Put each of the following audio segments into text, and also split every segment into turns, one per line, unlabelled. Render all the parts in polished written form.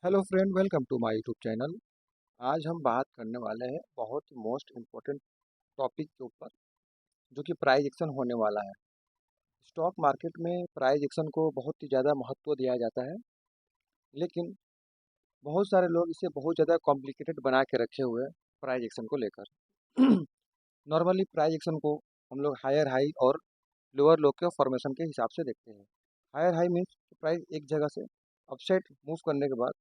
Hello friend, welcome to my YouTube channel. आज हम बात करने वाले हैं बहुत ही मोस्ट इम्पोर्टेंट टॉपिक के ऊपर, जो कि प्राइस एक्शन होने वाला है। स्टॉक मार्केट में प्राइस एक्शन को बहुत ही ज़्यादा महत्व दिया जाता है, लेकिन बहुत सारे लोग इसे बहुत ज़्यादा कॉम्प्लिकेटेड बना के रखे हुए हैं प्राइस एक्शन को लेकर। नॉर्मली प्राइस एक्शन को हम लोग हायर हाई और लोअर लो के फॉर्मेशन के हिसाब से देखते हैं। हायर हाई मीन्स प्राइस एक जगह से अपसाइड मूव करने के बाद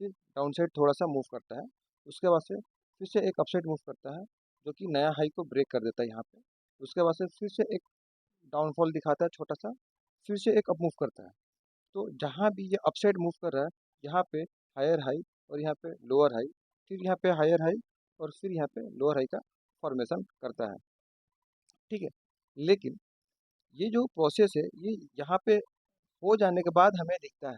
फिर डाउन साइड थोड़ा सा मूव करता है, उसके बाद से फिर से एक अपसाइड मूव करता है, जो कि नया हाई को ब्रेक कर देता है यहाँ पे। उसके बाद से फिर से एक डाउनफॉल दिखाता है छोटा सा, फिर से एक अप मूव करता है। तो जहाँ भी ये अपसाइड मूव कर रहा है, यहाँ पे हायर हाई और यहाँ पे लोअर हाई, फिर यहाँ पे हायर हाई और फिर यहाँ पे लोअर हाई का फॉर्मेशन करता है। ठीक है, लेकिन ये जो प्रोसेस है ये यहाँ पे हो जाने के बाद हमें दिखता है,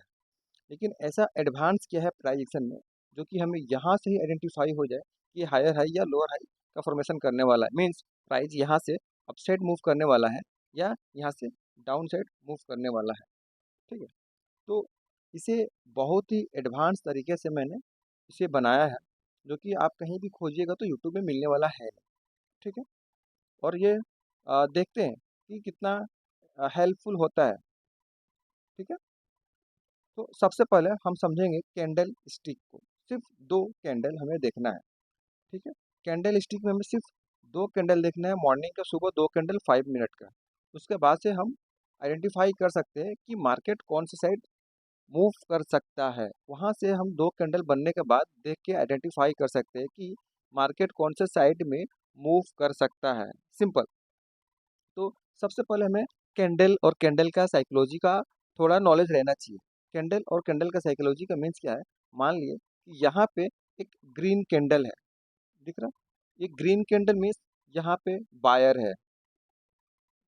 लेकिन ऐसा एडवांस क्या है प्राइस एक्शन में जो कि हमें यहाँ से ही आइडेंटिफाई हो जाए कि हायर हाई या लोअर हाई का फॉर्मेशन करने वाला है। मीन्स प्राइस यहाँ से अपसाइड मूव करने वाला है या यहाँ से डाउन साइड मूव करने वाला है। ठीक है, तो इसे बहुत ही एडवांस तरीके से मैंने इसे बनाया है, जो कि आप कहीं भी खोजिएगा तो यूट्यूब में मिलने वाला है नहीं। ठीक है, और ये देखते हैं कि कितना हेल्पफुल होता है। ठीक है, तो सबसे पहले हम समझेंगे कैंडल स्टिक को। सिर्फ दो कैंडल हमें देखना है। ठीक है, कैंडल स्टिक में हमें सिर्फ दो कैंडल देखना है, मॉर्निंग का सुबह दो कैंडल 5 मिनट का। उसके बाद से हम आइडेंटिफाई कर सकते हैं कि मार्केट कौन सी साइड मूव कर सकता है। वहाँ से हम दो कैंडल बनने के बाद देख के आइडेंटिफाई कर सकते हैं कि मार्केट कौन से साइड में मूव कर सकता है। सिंपल। तो सबसे पहले हमें कैंडल और कैंडल का साइकोलॉजी का थोड़ा नॉलेज रहना चाहिए। कैंडल और कैंडल का साइकोलॉजी का मीन्स क्या है। मान लिए कि यहाँ पे एक ग्रीन कैंडल है, दिख रहा। ये ग्रीन कैंडल मीन्स यहाँ पे बायर है।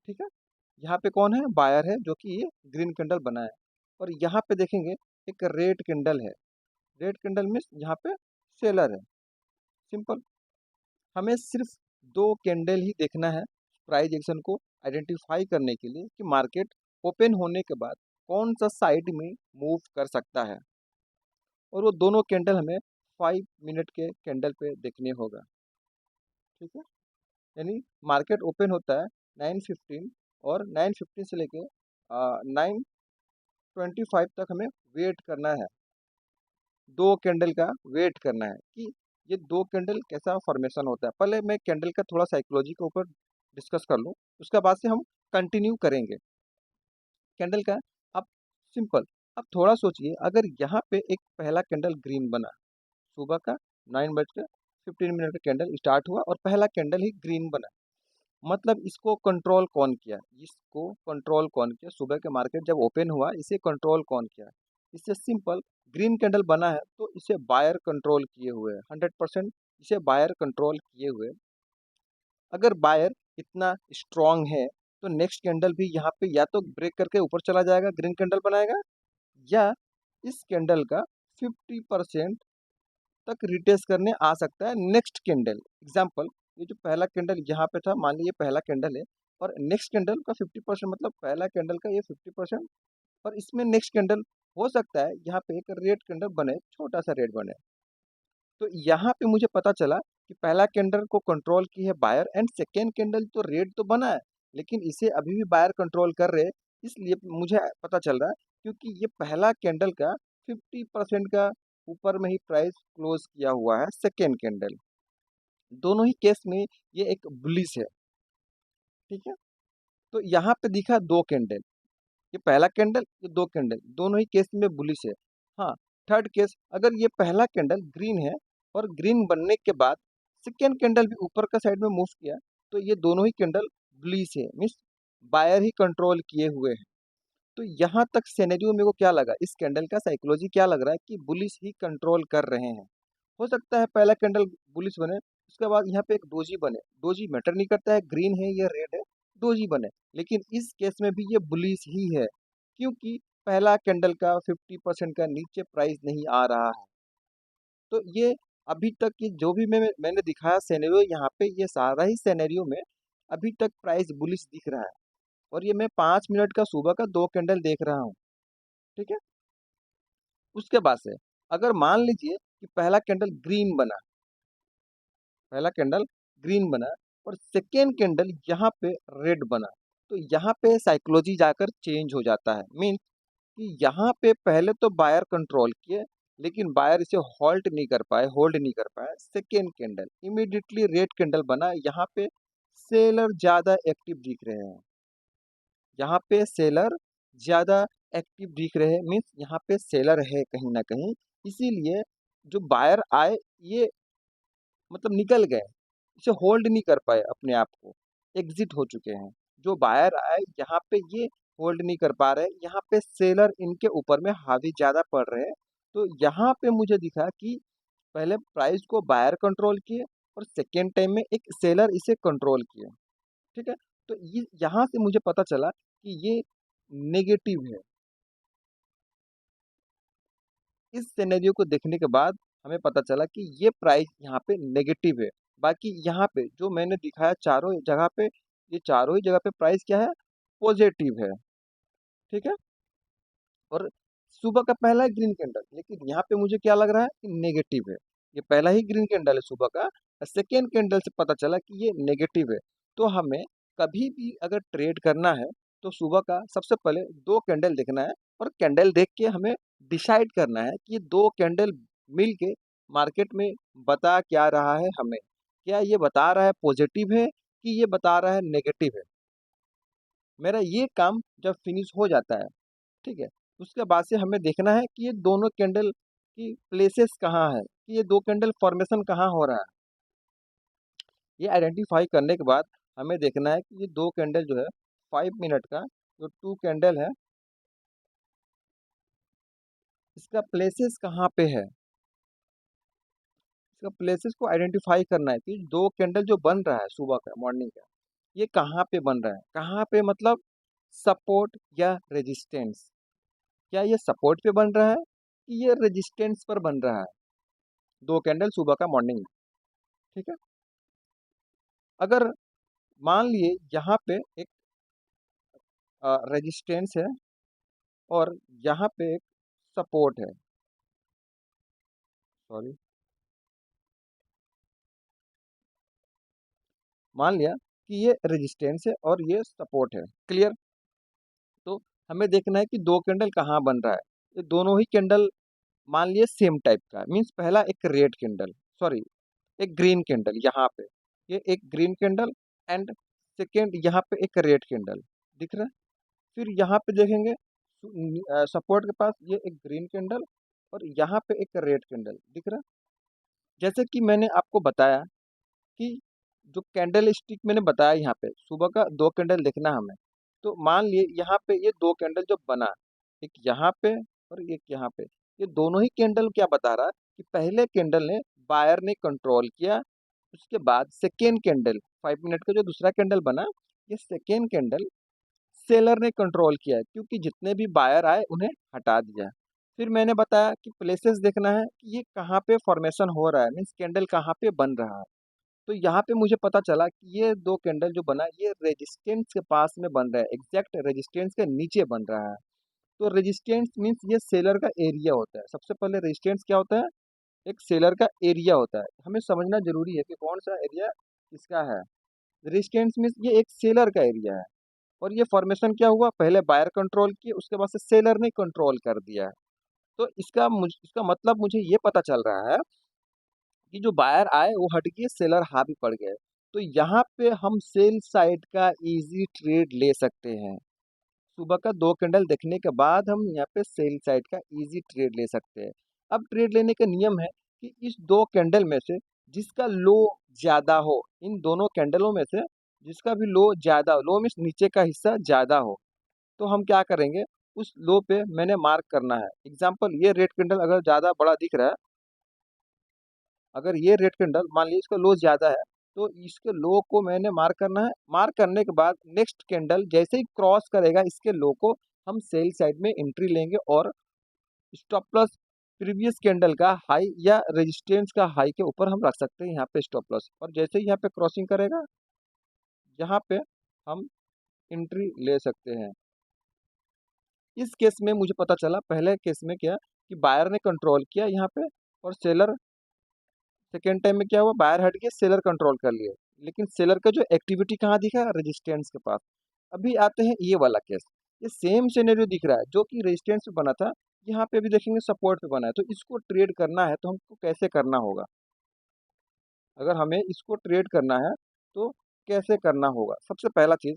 ठीक है, यहाँ पे कौन है, बायर है, जो कि ये ग्रीन कैंडल बना है। और यहाँ पे देखेंगे एक रेड कैंडल है। रेड कैंडल मीन्स यहाँ पे सेलर है। सिंपल। हमें सिर्फ दो कैंडल ही देखना है प्राइस एक्शन को आइडेंटिफाई करने के लिए कि मार्केट ओपन होने के बाद कौन सा साइड में मूव कर सकता है। और वो दोनों कैंडल हमें 5 मिनट के कैंडल पे देखने होगा। ठीक है, यानी मार्केट ओपन होता है 9:15 और 9:15 से लेके 9:25 तक हमें वेट करना है। दो कैंडल का वेट करना है कि ये दो कैंडल कैसा फॉर्मेशन होता है। पहले मैं कैंडल का थोड़ा साइकोलॉजी के ऊपर डिस्कस कर लूँ, उसके बाद से हम कंटिन्यू करेंगे कैंडल का। आप सिंपल, आप थोड़ा सोचिए, अगर यहाँ पे एक पहला कैंडल ग्रीन बना, सुबह का 9:15 का कैंडल स्टार्ट हुआ और पहला कैंडल ही ग्रीन बना, मतलब इसको कंट्रोल कौन किया, इसको कंट्रोल कौन किया, सुबह के मार्केट जब ओपन हुआ इसे कंट्रोल कौन किया। इससे सिंपल, ग्रीन कैंडल बना है तो इसे बायर कंट्रोल किए हुए है, 100% इसे बायर कंट्रोल किए हुए। अगर बायर इतना स्ट्रांग है तो नेक्स्ट कैंडल भी यहाँ पे या तो ब्रेक करके ऊपर चला जाएगा, ग्रीन कैंडल बनाएगा, या इस कैंडल का 50% तक रिटेस्ट करने आ सकता है नेक्स्ट कैंडल। एग्जाम्पल, ये जो पहला कैंडल यहाँ पे था, मान लीजिए पहला कैंडल है और नेक्स्ट कैंडल का 50%, मतलब पहला कैंडल का ये 50%, और इसमें नेक्स्ट कैंडल हो सकता है यहाँ पे एक रेड कैंडल बने, छोटा सा रेड बने। तो यहाँ पे मुझे पता चला कि पहला कैंडल को कंट्रोल की है बायर, एंड सेकेंड कैंडल तो रेड तो बना है, लेकिन इसे अभी भी बायर कंट्रोल कर रहे हैं। इसलिए मुझे पता चल रहा है क्योंकि ये पहला कैंडल का 50% का ऊपर में ही प्राइस क्लोज किया हुआ है सेकेंड कैंडल। दोनों ही केस में ये एक बुलिश है। ठीक है, तो यहाँ पे दिखा दो कैंडल, ये पहला कैंडल, ये दो कैंडल, दोनों ही केस में बुलिश है। हाँ, थर्ड केस, अगर ये पहला कैंडल ग्रीन है और ग्रीन बनने के बाद सेकेंड कैंडल भी ऊपर का साइड में मूव किया, तो ये दोनों ही कैंडल बुलिश है, मीन्स बायर ही कंट्रोल किए हुए हैं। तो यहाँ तक सिनेरियो मेरे को क्या लगा, इस कैंडल का साइकोलॉजी क्या लग रहा है कि बुलिश ही कंट्रोल कर रहे हैं। हो सकता है पहला कैंडल बुलिश बने, उसके बाद यहाँ पे एक डोजी बने, डोजी मैटर नहीं करता है ग्रीन है या रेड है, डोजी बने, लेकिन इस केस में भी ये बुलिश ही है, क्योंकि पहला कैंडल का 50% का नीचे प्राइस नहीं आ रहा है। तो ये अभी तक की जो भी मैंने दिखाया सिनेरियो, यहाँ पे ये सारा ही सिनेरियो में अभी तक प्राइस बुलिश दिख रहा है, और ये मैं 5 मिनट का सुबह का दो कैंडल देख रहा हूँ। ठीक है, उसके बाद से अगर मान लीजिए कि पहला कैंडल ग्रीन बना और सेकेंड कैंडल यहाँ पे रेड बना, तो यहाँ पे साइकोलॉजी जाकर चेंज हो जाता है। मीन्स कि यहाँ पे पहले तो बायर कंट्रोल किए, लेकिन बायर इसे होल्ड नहीं कर पाए। Second candle immediately red candle बना, यहाँ पे सेलर ज्यादा एक्टिव दिख रहे हैं। यहाँ पे सेलर ज्यादा एक्टिव दिख रहे हैं मीन्स यहाँ पे सेलर है कहीं ना कहीं, इसीलिए जो बायर आए ये मतलब निकल गए, इसे होल्ड नहीं कर पाए, अपने आप को एग्जिट हो चुके हैं। जो बायर आए यहाँ पे ये होल्ड नहीं कर पा रहे, यहाँ पे सेलर इनके ऊपर में हावी ज्यादा पड़ रहे हैं। तो यहाँ पे मुझे दिखा कि पहले प्राइस को बायर कंट्रोल किए और सेकेंड टाइम में एक सेलर इसे कंट्रोल किए। ठीक है, तो ये यहाँ से मुझे पता चला कि ये नेगेटिव है। इस सिनेरियो को देखने के बाद हमें पता चला कि ये प्राइस यहाँ पे नेगेटिव है। बाकी यहाँ पे जो मैंने दिखाया चारों जगह पे, ये चारों ही जगह पे प्राइस क्या है, पॉजिटिव है। ठीक है, और सुबह का पहला ही ग्रीन कैंडल, लेकिन यहाँ पे मुझे क्या लग रहा है कि नेगेटिव है। ये पहला ही ग्रीन कैंडल है सुबह का, सेकेंड कैंडल से पता चला कि ये नेगेटिव है। तो हमें कभी भी अगर ट्रेड करना है तो सुबह का सबसे पहले दो कैंडल देखना है, और कैंडल देख के हमें डिसाइड करना है कि ये दो कैंडल मिल के मार्केट में बता क्या रहा है हमें। क्या ये बता रहा है पॉजिटिव है कि ये बता रहा है नेगेटिव है। मेरा ये काम जब फिनिश हो जाता है, ठीक है, उसके बाद से हमें देखना है कि ये दोनों कैंडल की प्लेसेस कहाँ है, कि ये दो कैंडल फॉर्मेशन कहाँ हो रहा है। ये आइडेंटिफाई करने के बाद हमें देखना है कि ये दो कैंडल जो है 5 मिनट का जो टू कैंडल है, इसका प्लेसेस कहाँ पे है। इसका प्लेसेस को आइडेंटिफाई करना है कि दो कैंडल जो बन रहा है सुबह का मॉर्निंग का, ये कहाँ पे बन रहा है। कहाँ पे मतलब सपोर्ट या रेजिस्टेंस। क्या ये सपोर्ट पे बन रहा है कि ये रेजिस्टेंस पर बन रहा है। दो कैंडल सुबह का मॉर्निंग में। ठीक है, अगर मान लिए यहाँ पे एक रेजिस्टेंस है और यहाँ पे एक सपोर्ट है, सॉरी, मान लिया कि ये रेजिस्टेंस है और ये सपोर्ट है। क्लियर, तो हमें देखना है कि दो कैंडल कहाँ बन रहा है। ये दोनों ही कैंडल मान लिए सेम टाइप का, मीन्स पहला एक रेड कैंडल, सॉरी एक ग्रीन कैंडल यहाँ पे, ये एक ग्रीन कैंडल एंड सेकेंड यहाँ पे एक रेड कैंडल दिख रहा है। फिर यहाँ पे देखेंगे सपोर्ट के पास ये एक ग्रीन कैंडल और यहाँ पे एक रेड कैंडल दिख रहा है। जैसे कि मैंने आपको बताया कि जो कैंडल स्टिक मैंने बताया, यहाँ पे सुबह का दो कैंडल देखना हमें। तो मान लिए यहाँ पे ये दो कैंडल जो बना, एक यहाँ पे और एक यहाँ पे, ये दोनों ही कैंडल क्या बता रहा है कि पहले कैंडल ने बायर ने कंट्रोल किया, उसके बाद सेकेंड कैंडल 5 मिनट का जो दूसरा कैंडल बना, ये सेकेंड कैंडल सेलर ने कंट्रोल किया है, क्योंकि जितने भी बायर आए उन्हें हटा दिया। फिर मैंने बताया कि प्लेसेस देखना है कि ये कहाँ पे फॉर्मेशन हो रहा है, मीन्स कैंडल कहाँ पे बन रहा है। तो यहाँ पे मुझे पता चला कि ये दो कैंडल जो बना ये रेजिस्टेंस के पास में बन रहा है, एग्जैक्ट रेजिस्टेंस के नीचे बन रहा है। तो रेजिस्टेंस मीन्स ये सेलर का एरिया होता है। सबसे पहले रेजिस्टेंस क्या होता है, एक सेलर का एरिया होता है। हमें समझना जरूरी है कि कौन सा एरिया किसका है। रेजिस्टेंस मीन्स ये एक सेलर का एरिया है, और ये फॉर्मेशन क्या हुआ, पहले बायर कंट्रोल किए, उसके बाद से सेलर ने कंट्रोल कर दिया है। तो इसका मतलब मुझे ये पता चल रहा है कि जो बायर आए वो हट गए, सेलर हावी पड़ गए। तो यहाँ पे हम सेल साइड का इजी ट्रेड ले सकते हैं। सुबह का दो कैंडल देखने के बाद हम यहाँ पे सेल साइड का इजी ट्रेड ले सकते हैं। अब ट्रेड लेने का नियम है कि इस दो कैंडल में से जिसका लो ज्यादा हो, इन दोनों कैंडलों में से जिसका भी लो ज्यादा हो, लो मीन्स नीचे का हिस्सा ज्यादा हो, तो हम क्या करेंगे, उस लो पे मैंने मार्क करना है। एग्जाम्पल, ये रेड कैंडल अगर ज्यादा बड़ा दिख रहा है, अगर ये रेड कैंडल मान लीजिए इसका लो ज्यादा है, तो इसके लो को मैंने मार्क करना है। मार्क करने के बाद नेक्स्ट कैंडल जैसे ही क्रॉस करेगा इसके लो को, हम सेल साइड में एंट्री लेंगे और स्टॉप लॉस प्रीवियस कैंडल का हाई या रेजिस्टेंस का हाई के ऊपर हम रख सकते हैं यहाँ पे स्टॉप लॉस। और जैसे ही यहाँ पे क्रॉसिंग करेगा, यहाँ पे हम एंट्री ले सकते हैं। इस केस में मुझे पता चला, पहले केस में क्या कि बायर ने कंट्रोल किया यहाँ पे, और सेलर सेकेंड टाइम में क्या हुआ, बायर हट गया, सेलर कंट्रोल कर लिए। लेकिन सेलर का जो एक्टिविटी कहाँ दिखा, रेजिस्टेंस के पास। अभी आते हैं ये वाला केस, ये सेम सिनेरियो दिख रहा है, जो कि रेजिस्टेंस पे बना था, यहाँ पे भी देखेंगे सपोर्ट पे बना है। तो इसको ट्रेड करना है तो हमको कैसे करना होगा, अगर हमें इसको ट्रेड करना है तो कैसे करना होगा। सबसे पहला चीज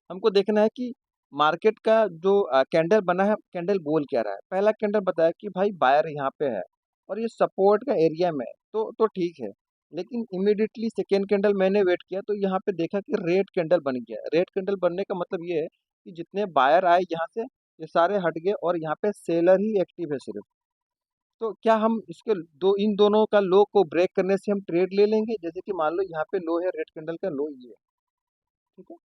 हमको देखना है कि मार्केट का जो कैंडल बना है, कैंडल बोल क्या रहा है। पहला कैंडल बताया कि भाई बायर यहाँ पे है और ये सपोर्ट का एरिया में है, तो ठीक है। लेकिन इमीडिएटली सेकेंड कैंडल मैंने वेट किया तो यहाँ पे देखा कि रेड कैंडल बन गया। रेड कैंडल बनने का मतलब ये है कि जितने बायर आए यहाँ से, ये सारे हट गए और यहाँ पे सेलर ही एक्टिव है सिर्फ। तो क्या हम इसके दो इन दोनों का लो को ब्रेक करने से हम ट्रेड ले लेंगे। जैसे कि मान लो यहाँ पे लो है, रेड कैंडल का लो ये है, ठीक है।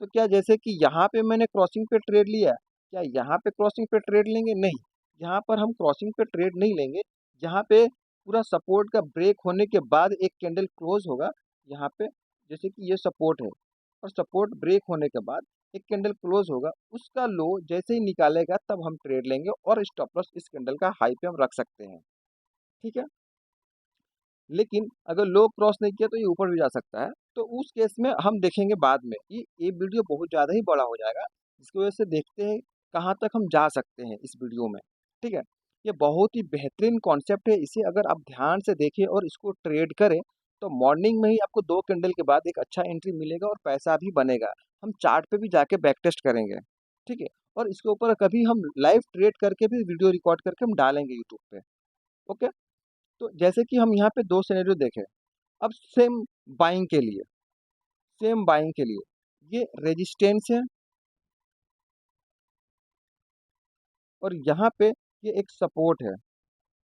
तो क्या जैसे कि यहाँ पे मैंने क्रॉसिंग पे ट्रेड लिया, क्या यहाँ पे क्रॉसिंग पे ट्रेड लेंगे? नहीं, यहाँ पर हम क्रॉसिंग पे ट्रेड नहीं लेंगे। यहाँ पे पूरा सपोर्ट का ब्रेक होने के बाद एक कैंडल क्लोज होगा यहाँ पे, जैसे कि ये सपोर्ट है, और सपोर्ट ब्रेक होने के बाद एक कैंडल क्लोज होगा, उसका लो जैसे ही निकालेगा तब हम ट्रेड लेंगे और स्टॉप लॉस इस कैंडल का हाई पे हम रख सकते हैं, ठीक है। लेकिन अगर लो क्रॉस नहीं किया तो ये ऊपर भी जा सकता है, तो उस केस में हम देखेंगे बाद में। ये वीडियो बहुत ज़्यादा ही बड़ा हो जाएगा, जिसकी वजह से देखते हैं कहाँ तक हम जा सकते हैं इस वीडियो में, ठीक है। ये बहुत ही बेहतरीन कॉन्सेप्ट है, इसे अगर आप ध्यान से देखें और इसको ट्रेड करें तो मॉर्निंग में ही आपको 2 कैंडल के बाद एक अच्छा एंट्री मिलेगा और पैसा भी बनेगा। हम चार्ट पे भी जाके बैक टेस्ट करेंगे, ठीक है। और इसके ऊपर कभी हम लाइव ट्रेड करके भी वीडियो रिकॉर्ड करके हम डालेंगे यूट्यूब पे, ओके। तो जैसे कि हम यहाँ पे 2 सिनेरियो देखें, अब सेम बाइंग के लिए ये रेजिस्टेंस है और यहाँ पे ये एक सपोर्ट है,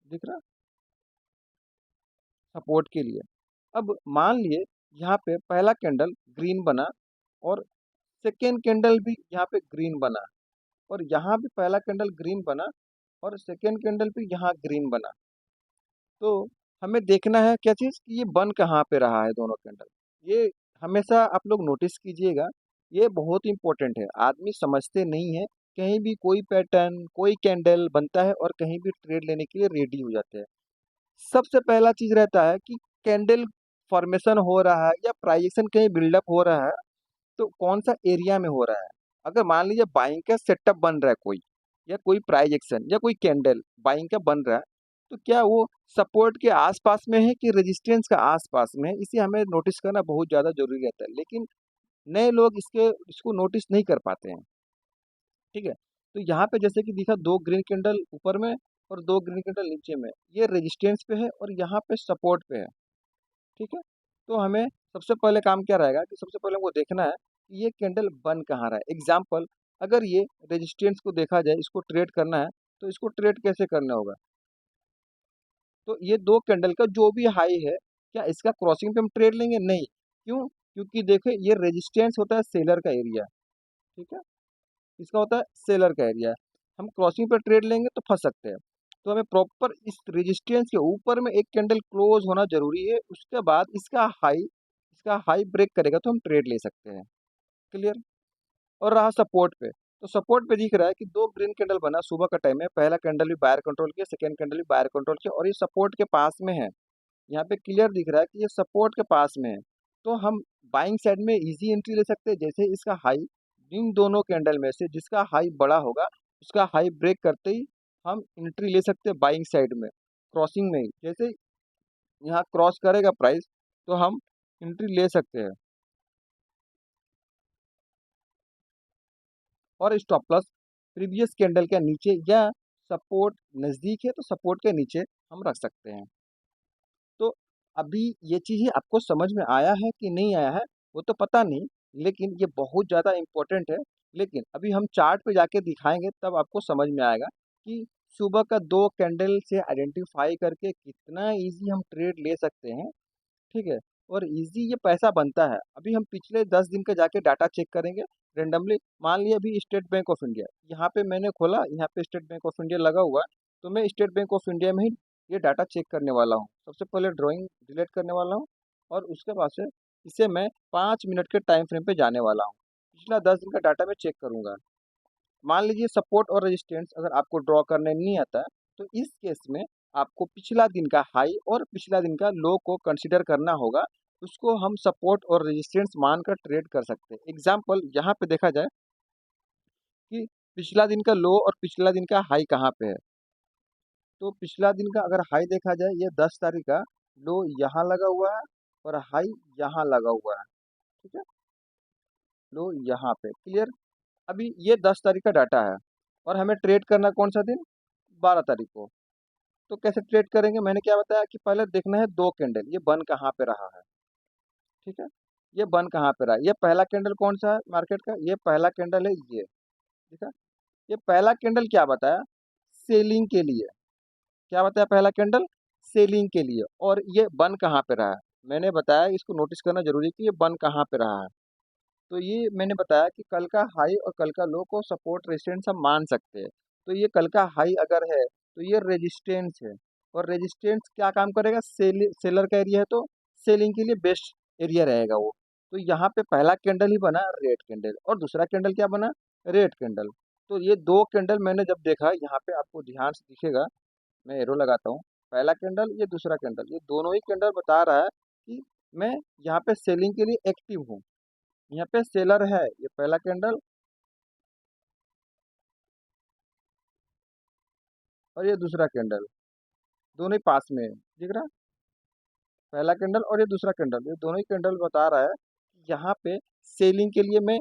दिख रहा, सपोर्ट के लिए। अब मान लिए यहाँ पे पहला कैंडल ग्रीन बना और सेकेंड कैंडल भी यहाँ पे ग्रीन बना, और यहाँ भी पहला कैंडल ग्रीन बना और सेकेंड कैंडल भी यहाँ ग्रीन बना। तो हमें देखना है क्या चीज़, कि ये बन कहाँ पे रहा है दोनों कैंडल। ये हमेशा आप लोग नोटिस कीजिएगा, ये बहुत इंपॉर्टेंट है। आदमी समझते नहीं है, कहीं भी कोई पैटर्न कोई कैंडल बनता है और कहीं भी ट्रेड लेने के लिए रेडी हो जाते हैं। सबसे पहला चीज रहता है कि कैंडल फॉर्मेशन हो रहा है या प्राइजेक्शन कहीं बिल्डअप हो रहा है, तो कौन सा एरिया में हो रहा है। अगर मान लीजिए बाइंग का सेटअप बन रहा है कोई, या कोई प्राइस एक्शन या कोई कैंडल बाइंग का बन रहा है, तो क्या वो सपोर्ट के आसपास में है कि रेजिस्टेंस का आसपास में है, इसे हमें नोटिस करना बहुत ज़्यादा जरूरी रहता है। लेकिन नए लोग इसको नोटिस नहीं कर पाते हैं, ठीक है। तो यहाँ पे जैसे कि दिखा, 2 ग्रीन कैंडल ऊपर में और 2 ग्रीन कैंडल नीचे में, ये रेजिस्टेंस पे है और यहाँ पे सपोर्ट पे है, ठीक है। तो हमें सबसे पहले काम क्या रहेगा, कि सबसे पहले हमको देखना है कि ये कैंडल बन कहाँ रहा है। एग्जाम्पल, अगर ये रेजिस्टेंस को देखा जाए, इसको ट्रेड करना है, तो इसको ट्रेड कैसे करना होगा। तो ये 2 कैंडल का जो भी हाई है, क्या इसका क्रॉसिंग पे हम ट्रेड लेंगे? नहीं। क्यों? क्योंकि देखो ये रेजिस्टेंस होता है सेलर का एरिया, ठीक है, इसका होता है सेलर का एरिया। हम क्रॉसिंग पे ट्रेड लेंगे तो फंस सकते हैं। तो हमें प्रॉपर इस रेजिस्टेंस के ऊपर में एक कैंडल क्लोज होना जरूरी है, उसके बाद इसका हाई ब्रेक करेगा तो हम ट्रेड ले सकते हैं, क्लियर। और रहा सपोर्ट पे, तो सपोर्ट पे दिख रहा है कि 2 ग्रीन कैंडल बना, सुबह का टाइम है, पहला कैंडल भी बायर कंट्रोल किया, सेकेंड कैंडल भी बायर कंट्रोल किया, और ये सपोर्ट के पास में है। यहाँ पे क्लियर दिख रहा है कि ये सपोर्ट के पास में है। तो हम बाइंग साइड में इजी एंट्री ले सकते हैं। जैसे इसका हाई, इन दोनों कैंडल में से जिसका हाई बड़ा होगा, उसका हाई ब्रेक करते ही हम एंट्री ले सकते हैं बाइंग साइड में, क्रॉसिंग में ही। जैसे यहाँ क्रॉस करेगा प्राइस तो हम एंट्री ले सकते हैं। और स्टॉप लॉस प्रीवियस कैंडल के नीचे या सपोर्ट नज़दीक है तो सपोर्ट के नीचे हम रख सकते हैं। तो अभी ये चीज़ें आपको समझ में आया है कि नहीं आया है, वो तो पता नहीं, लेकिन ये बहुत ज़्यादा इम्पोर्टेंट है। लेकिन अभी हम चार्ट पे जाके दिखाएंगे तब आपको समझ में आएगा कि सुबह का 2 कैंडल से आइडेंटिफाई करके कितना इजी हम ट्रेड ले सकते हैं, ठीक है। और इजी ये पैसा बनता है। अभी हम पिछले 10 दिन का जाके डाटा चेक करेंगे रेंडमली। मान लिया अभी स्टेट बैंक ऑफ इंडिया, यहाँ पे मैंने खोला, यहाँ पे स्टेट बैंक ऑफ इंडिया लगा हुआ है, तो मैं स्टेट बैंक ऑफ इंडिया में ही ये डाटा चेक करने वाला हूँ। सबसे पहले ड्राइंग डिलीट करने वाला हूँ और उसके बाद से इसे मैं 5 मिनट के टाइम फ्रेम पे जाने वाला हूँ। पिछला 10 दिन का डाटा मैं चेक करूँगा। मान लीजिए सपोर्ट और रेजिस्टेंस अगर आपको ड्रॉ करने नहीं आता है, तो इस केस में आपको पिछला दिन का हाई और पिछला दिन का लो को कंसीडर करना होगा। उसको हम सपोर्ट और रेजिस्टेंस मानकर ट्रेड कर सकते हैं। एग्जाम्पल यहाँ पे देखा जाए कि पिछला दिन का लो और पिछला दिन का हाई कहाँ पे है। तो पिछला दिन का अगर हाई देखा जाए, ये 10 तारीख का लो यहाँ लगा हुआ है और हाई यहाँ लगा हुआ है। ठीक है, लो यहाँ पे क्लियर। अभी ये 10 तारीख का डाटा है और हमें ट्रेड करना कौन सा दिन, 12 तारीख को। तो कैसे ट्रेड करेंगे, मैंने क्या बताया कि पहले देखना है दो कैंडल, ये बन कहाँ पे रहा है। ठीक है, ये बन कहाँ पे रहा है, ये पहला कैंडल कौन सा है मार्केट का, ये पहला कैंडल है ये। ठीक है, ये पहला कैंडल क्या बताया, सेलिंग के लिए। क्या बताया पहला कैंडल, सेलिंग के लिए। और ये बन कहाँ पे रहा है, मैंने बताया इसको नोटिस करना जरूरी है कि ये बन कहाँ पे रहा है। तो ये मैंने बताया कि कल का हाई और कल का लो को सपोर्ट रेजिस्टेंस हम मान सकते हैं। तो ये कल का हाई अगर है तो ये रेजिस्टेंस है, और रेजिस्टेंस क्या काम करेगा, सेलर का एरिया है तो सेलिंग के लिए बेस्ट एरिया रहेगा वो। तो यहाँ पे पहला कैंडल ही बना रेड कैंडल और दूसरा कैंडल क्या बना, रेड कैंडल। तो ये दो कैंडल मैंने जब देखा, यहाँ पे आपको ध्यान से दिखेगा, मैं एरो लगाता हूँ, पहला कैंडल ये दूसरा कैंडल, ये दोनों ही कैंडल बता रहा है कि मैं यहाँ पे सेलिंग के लिए एक्टिव हूँ। यहाँ पे सेलर है, ये पहला कैंडल और ये दूसरा कैंडल, दोनों ही पास में है, दिख रहा है? पहला कैंडल और ये दूसरा कैंडल, ये दोनों ही कैंडल बता रहा है कि यहाँ पे सेलिंग के लिए मैं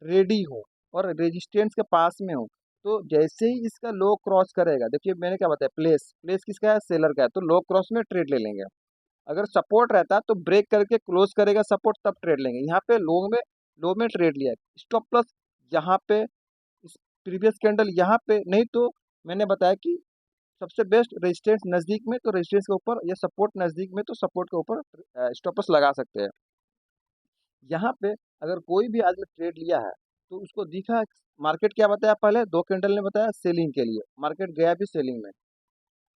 रेडी हूँ और रेजिस्टेंस के पास में हूँ। तो जैसे ही इसका लो क्रॉस करेगा, देखिए मैंने क्या बताया, प्लेस प्लेस किसका है, सेलर का है, तो लो क्रॉस में ट्रेड ले लेंगे। अगर सपोर्ट रहता तो ब्रेक करके क्लोज करेगा सपोर्ट, तब ट्रेड लेंगे। यहाँ पे लो में ट्रेड लिया, स्टॉप प्लस यहाँ पे, इस प्रीवियस कैंडल यहाँ पे, नहीं तो मैंने बताया कि सबसे बेस्ट रेजिस्टेंस नज़दीक में तो रेजिस्टेंस के ऊपर, या सपोर्ट नज़दीक में तो सपोर्ट के ऊपर स्टॉप लॉस लगा सकते हैं। यहाँ पे अगर कोई भी आदमी ट्रेड लिया है तो उसको दिखा, मार्केट क्या बताया, पहले दो कैंडल ने बताया सेलिंग के लिए, मार्केट गया भी सेलिंग में।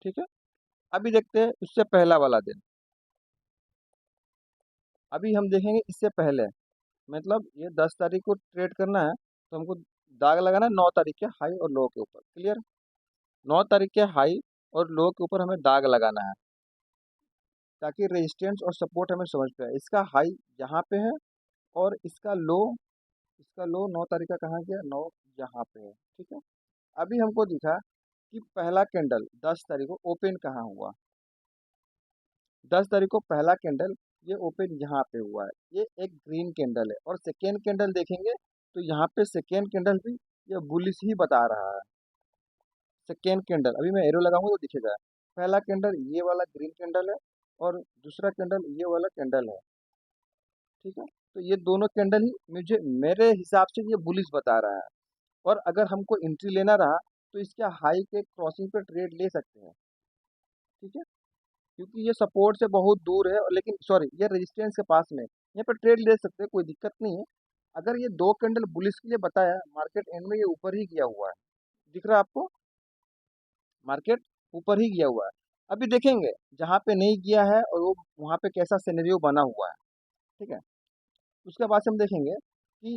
ठीक है, अभी देखते हैं उससे पहला वाला दिन। अभी हम देखेंगे इससे पहले, मतलब ये 10 तारीख को ट्रेड करना है तो हमको दाग लगाना है 9 तारीख के हाई और लो के ऊपर, क्लियर। 9 तारीख के हाई और लो के ऊपर हमें दाग लगाना है, ताकि रेजिस्टेंस और सपोर्ट हमें समझ पे आए। इसका हाई यहाँ पे है और इसका लो 9 तारीख का कहाँ गया, 9 यहाँ पे है। ठीक है, अभी हमको दिखा कि पहला कैंडल 10 तारीख को ओपन कहाँ हुआ, 10 तारीख को पहला कैंडल ये ओपन यहाँ पे हुआ है, ये एक ग्रीन कैंडल है। और सेकेंड कैंडल देखेंगे तो यहाँ पे सेकेंड कैंडल भी ये बुलिश ही बता रहा है। सेकेंड कैंडल अभी मैं एरो लगाऊंगा तो दिखेगा, पहला कैंडल ये वाला ग्रीन कैंडल है और दूसरा कैंडल ये वाला कैंडल है। ठीक है, तो ये दोनों कैंडल ही मुझे, मेरे हिसाब से ये बुलिश बता रहा है। और अगर हमको एंट्री लेना रहा तो इसके हाई के क्रॉसिंग पे ट्रेड ले सकते हैं। ठीक है, क्योंकि ये सपोर्ट से बहुत दूर है, और लेकिन सॉरी ये रेजिस्टेंस के पास में, यहाँ पे ट्रेड ले सकते हैं, कोई दिक्कत नहीं है। अगर ये दो कैंडल बुलिश के लिए बताया, मार्केट एंड में ये ऊपर ही गया हुआ है, दिख रहा है आपको, मार्केट ऊपर ही गया हुआ है। अभी देखेंगे जहाँ पे नहीं गया है और वो वहाँ पे कैसा सिनेरियो बना हुआ है। ठीक है, उसके बाद से हम देखेंगे कि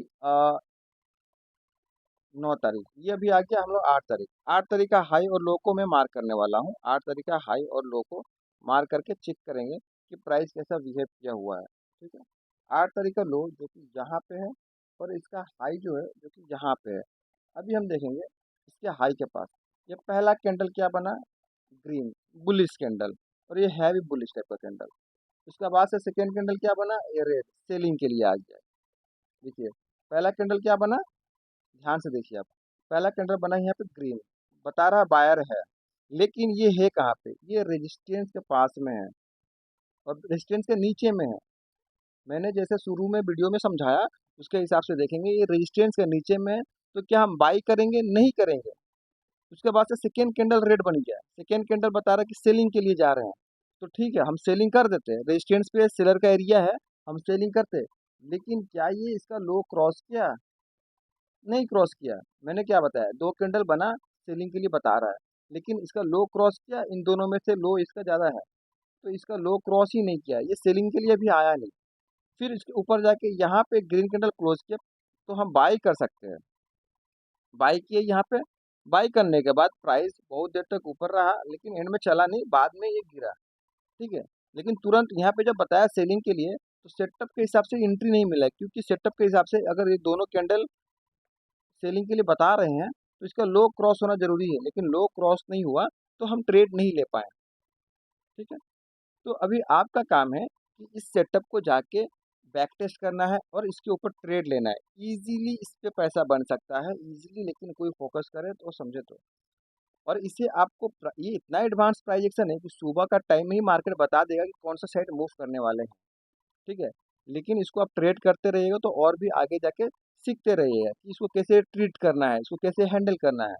9 तारीख, ये अभी आ गया हम लोग 8 तारीख। 8 तारीख का हाई और लो को मैं मार्क करने वाला हूँ। 8 तारीख का हाई और लो को मार्क करके चेक करेंगे कि प्राइस कैसा बिहेव किया हुआ है। ठीक है, 8 तारीख का लो जो कि यहाँ पे है और इसका हाई जो है जो कि यहाँ पे है। अभी हम देखेंगे इसके हाई के पास ये पहला कैंडल क्या बना, ग्रीन बुलिश कैंडल, और ये है भी बुलिश टाइप का कैंडल। उसके बाद से सेकेंड कैंडल क्या बना, ये रेड सेलिंग के लिए आ गया। देखिए पहला कैंडल क्या बना, ध्यान से देखिए आप, पहला कैंडल बना यहाँ पे ग्रीन, बता रहा बायर है, लेकिन ये है कहाँ पे, ये रेजिस्टेंस के पास में है और रेजिस्टेंस के नीचे में है। मैंने जैसे शुरू में वीडियो में समझाया उसके हिसाब से देखेंगे, ये रेजिस्टेंस के नीचे में है। तो क्या हम बाई करेंगे, नहीं करेंगे। उसके बाद से सेकेंड कैंडल रेड बन गया, सेकेंड कैंडल बता रहा है कि सेलिंग के लिए जा रहे हैं। तो ठीक है, हम सेलिंग कर देते हैं, रेजिस्टेंस पे सेलर का एरिया है, हम सेलिंग करते हैं। लेकिन क्या ये इसका लो क्रॉस किया, नहीं क्रॉस किया। मैंने क्या बताया, दो कैंडल बना सेलिंग के लिए बता रहा है, लेकिन इसका लो क्रॉस किया, इन दोनों में से लो इसका ज़्यादा है, तो इसका लो क्रॉस ही नहीं किया, ये सेलिंग के लिए भी आया नहीं। फिर इसके ऊपर जाके यहाँ पे ग्रीन कैंडल क्लोज किया, तो हम बाई कर सकते हैं। बाई किए यहाँ पे, बाई करने के बाद प्राइस बहुत देर तक ऊपर रहा, लेकिन एंड में चला नहीं, बाद में ये गिरा, ठीक है। लेकिन तुरंत यहाँ पे जब बताया सेलिंग के लिए, तो सेटअप के हिसाब से एंट्री नहीं मिला है, क्योंकि सेटअप के हिसाब से अगर ये दोनों कैंडल सेलिंग के लिए बता रहे हैं, तो इसका लो क्रॉस होना जरूरी है, लेकिन लो क्रॉस नहीं हुआ तो हम ट्रेड नहीं ले पाए, ठीक है। तो अभी आपका काम है कि इस सेटअप को जाके बैक टेस्ट करना है और इसके ऊपर ट्रेड लेना है। इजीली इस पे पैसा बन सकता है इजीली, लेकिन कोई फोकस करे तो समझे तो। और इसे आपको ये इतना एडवांस प्राइजेक्शन है कि सुबह का टाइम ही मार्केट बता देगा कि कौन सा साइड मूव करने वाले हैं, ठीक है। लेकिन इसको आप ट्रेड करते रहिएगा तो और भी आगे जाके सीखते रहिएगा कि इसको कैसे ट्रीट करना है, इसको कैसे हैंडल करना है,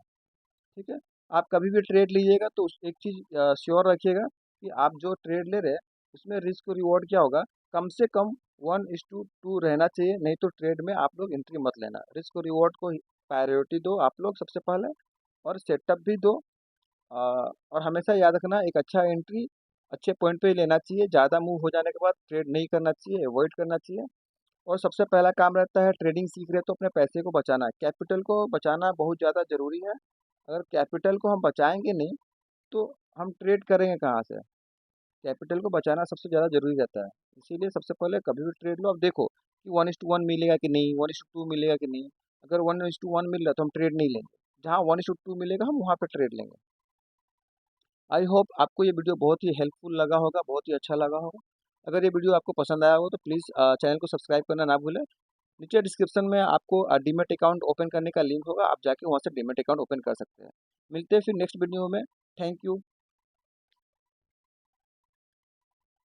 ठीक है। आप कभी भी ट्रेड लीजिएगा तो एक चीज़ श्योर रखिएगा कि आप जो ट्रेड ले रहे हैं उसमें रिस्क रिवॉर्ड क्या होगा, कम से कम 1:2 रहना चाहिए, नहीं तो ट्रेड में आप लोग एंट्री मत लेना। रिस्क रिवॉर्ड को प्रायोरिटी दो आप लोग सबसे पहले, और सेटअप भी दो। और हमेशा याद रखना, एक अच्छा एंट्री अच्छे पॉइंट पे ही लेना चाहिए, ज़्यादा मूव हो जाने के बाद ट्रेड नहीं करना चाहिए, अवॉइड करना चाहिए। और सबसे पहला काम रहता है, ट्रेडिंग सीख रहे तो अपने पैसे को बचाना है, कैपिटल को बचाना बहुत ज़्यादा ज़रूरी है। अगर कैपिटल को हम बचाएंगे नहीं तो हम ट्रेड करेंगे कहाँ से। कैपिटल को बचाना सबसे ज़्यादा ज़रूरी रहता है, इसीलिए सबसे पहले कभी भी ट्रेड लो, अब देखो कि 1:1 मिलेगा कि नहीं, 1:2 मिलेगा कि नहीं। अगर 1:1 मिल रहा है तो हम ट्रेड नहीं लेंगे, जहाँ 1:2 मिलेगा हम वहाँ पर ट्रेड लेंगे। आई होप आपको ये वीडियो बहुत ही हेल्पफुल लगा होगा, बहुत ही अच्छा लगा होगा। अगर ये वीडियो आपको पसंद आया हो तो प्लीज़ चैनल को सब्सक्राइब करना ना भूलें। नीचे डिस्क्रिप्शन में आपको डीमैट अकाउंट ओपन करने का लिंक होगा, आप जाके वहाँ से डीमैट अकाउंट ओपन कर सकते हैं। मिलते हैं फिर नेक्स्ट वीडियो में। Thank you.